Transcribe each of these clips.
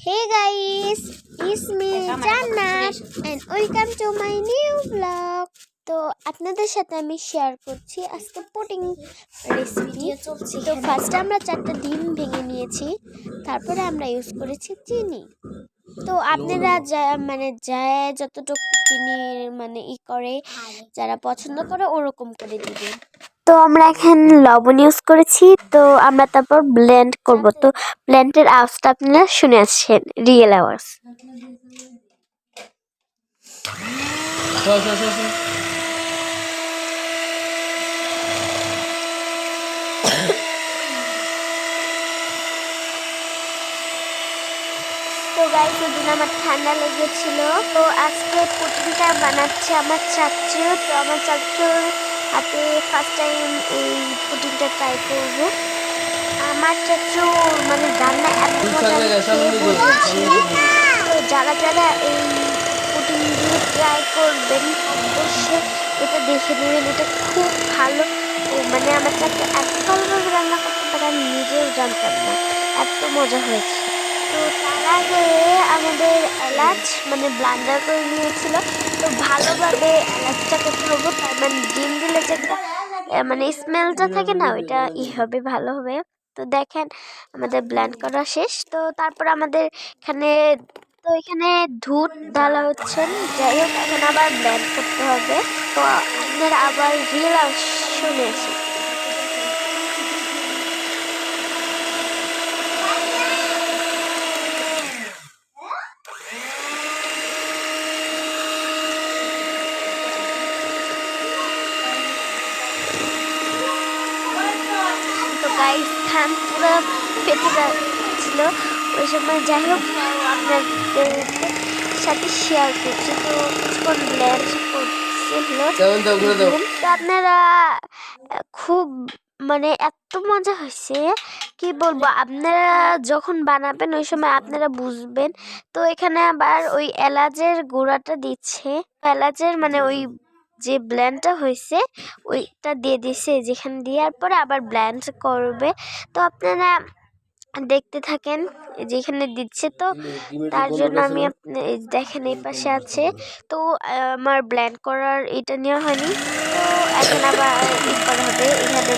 Hey guys, it's me Jannat and welcome to my new vlog. তো আপনাদের সাথে আমি শেয়ার করছি আজকে পুডিং রেসিপি। তো ফার্স্টে আমরা 4টা ডিম ভেঙে নিয়েছি, তারপরে আমরা ইউজ করেছি চিনি। তো আপনারা যতটুকু চিনি করে যারা পছন্দ করে ওরকম করে দিবেন। তো আমরা এখানে লবণ ইউজ করেছি। তো আমরা তারপর ব্লেন্ড করব। তো ব্লেন্ডের আওয়াজটা আপনারা শুনে আসছেন, রিয়েল আওয়াজ। তো গাইস, ওদিন আমার ঠান্ডা লেগেছিল। তো আজকে পুডিংটা বানাচ্ছে আমার চাচু। তো আমার চাচুর হাতে ফার্স্ট টাইম এই পুডিংটা ট্রাই করব। আমার চাচু রান্না এত মজা বলেছি। তো যারা যারা এই পুডিং দিয়ে ট্রাই করবেন অবশ্যই এটা দেখে নেবেন। এটা খুব ভালো। আমার চাচু এত ভালোভাবে রান্না করতে পারে আমি নিজেও জানতাম না, এত মজা হয়েছে। তো তার আগে আমাদের এলাচ ব্লান্ডার করে নিয়েছিল। তো ভালোভাবে এলাচটা করতে হবে, তার ডিম দিলে যে স্মেলটা থাকে না, ওইটা হবে ভালো হবে। তো দেখেন আমাদের ব্লেন্ড করা শেষ। তো তারপর আমাদের এখানে দুধ ঢালা হচ্ছে। যাই হোক, এখন আবার ব্লেন্ড করতে হবে। তো আপনারা আবার রিয়েল শুনে আসি। গাইস খান পুরো পেটে যাচ্ছিল ওই সময়। যাই হোক, আপনাদের সাথে শেয়ার করছি। তো কিছুক্ষণ ব্লেন্ড করছিল। তো আপনারা খুব এত মজা হয়েছে কি বলবো। আপনারা যখন বানাবেন ওই সময় আপনারা বুঝবেন। তো এখানে আবার ওই এলাচের গুঁড়াটা দিচ্ছে। এলাচের ওই যে ব্লেন্ডটা হয়েছে ওইটা দিয়ে দিছে, যেখানে দেওয়ার পরে আবার ব্লেন্ড করবে। তো আপনারা দেখতে থাকেন যেখানে দিচ্ছে। তো তার জন্য আমি দেখেন এই পাশে আছে। তো আমার ব্লেন্ড করার এটা নেওয়া হয়নি। তো এখন আবার করা হবে, এখানে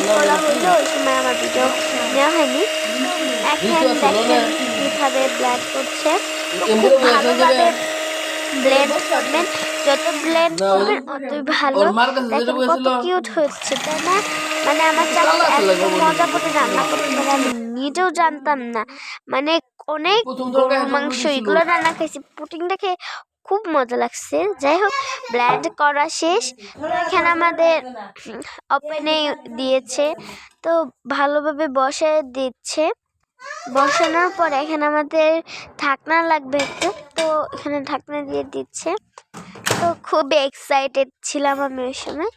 করা হইলো ওই সময় আমার ভিডিও নেওয়া হয়নি। এখন দেখেন কিভাবে ব্লেন্ড করছে। খুব ভালোভাবে ব্লেন্ড করবেন, যত ব্লেন্ড করবেন অতই ভালো। দেখেন কত কিউট হচ্ছে, তাই না? আমার চাচু এত মজা করে রান্না করতে পারে আমি নিজেও জানতাম না। অনেক গরুর মাংস এগুলো রান্না খাইছি, পুডিংটা খেয়ে খুব মজা লাগছে। যাই হোক, ব্লেন্ড করা শেষ। তো এখানে আমাদের ওপেনে দিয়েছে। তো ভালোভাবে বসায় দিচ্ছে। বসানোর পর এখানে আমাদের ঢাকনা লাগবে একটু। তো এখানে ঢাকনা দিয়ে দিচ্ছে। তো খুবই এক্সাইটেড ছিলাম আমি ওই সময়।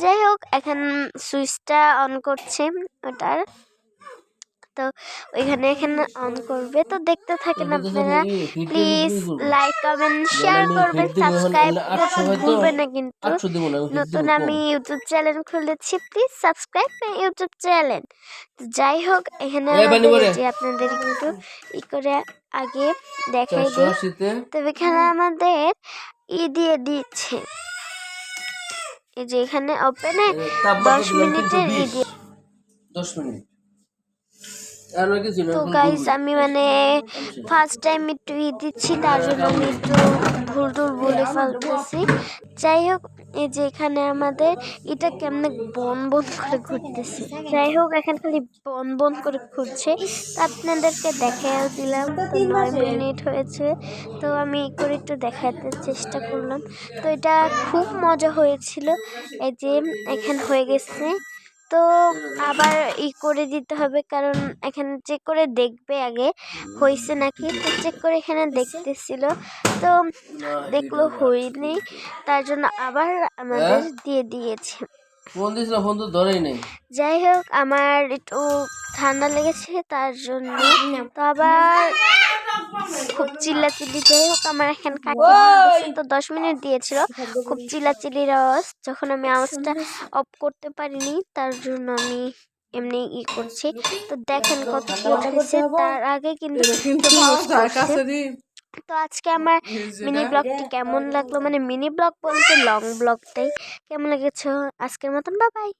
যাই হোক, এখন সুইচটা অন করছে ওটার। তো এখানে অন করবে। তো দেখতে থাকেন আপনারা। প্লিজ লাইক কমেন্ট শেয়ার করবেন, সাবস্ক্রাইব করতে ভুলবেন না কিন্তু। নতুন আমি ইউটিউব চ্যানেল খুলেছি, please subscribe my YouTube channel. যাই হোক, এখানে আপনাদের একটু করে আগে দেখাই দিই। তো এখানে আমাদের দিয়ে দিচ্ছে, এই যে এখানে ওপেনে 10 মিনিটের দিয়ে 10 মিনিট। তো গাইস, আমি ফার্স্ট টাইম একটু দিচ্ছি, তার জন্য আমি একটু ভুল টুল বলে ফেলতেছি। যাই হোক, এই যে এখানে আমাদের এটা কেমনে বন বন করে ঘুরতেছে। যাই হোক, এখন খালি বন বন করে ঘুরছে। তো আপনাদেরকে দেখাও দিলাম। তো 9 মিনিট হয়েছে। তো আমি করে একটু দেখাতে চেষ্টা করলাম। তো এটা খুব মজা হয়েছিল। এই যে এখানে হয়ে গেছে। তো আবার করে দিতে হবে, কারণ এখানে চেক করে দেখবে আগে হয়েছে নাকি। তো চেক করে এখানে দেখতেছিল। তো দেখলো হয়নি, তার জন্য আবার আমাদের দিয়ে দিয়েছে। ফোন দিছিল, ফোন তো ধরেই নাই। যাই হোক, আমার একটু ঠান্ডা লেগেছে তার জন্য। তো আবার খুব চিল্লাচিল্লি। যাই হোক, আমার এখানে কাটিয়ে তো 10 মিনিট দিয়েছিল। খুব চিল্লাচিল্লির আওয়াজ, যখন আমি আওয়াজটা অফ করতে পারিনি তার জন্য আমি এমনি করছি। তো দেখেন কত কিউট হয়েছে। তার আগে কিন্তু তো আজকে আমার মিনি ব্লগটি কেমন লাগলো, মানে মিনি ব্লগ বলতে লং ব্লগটাই কেমন লেগেছে আজকের মতন, বাই বাই।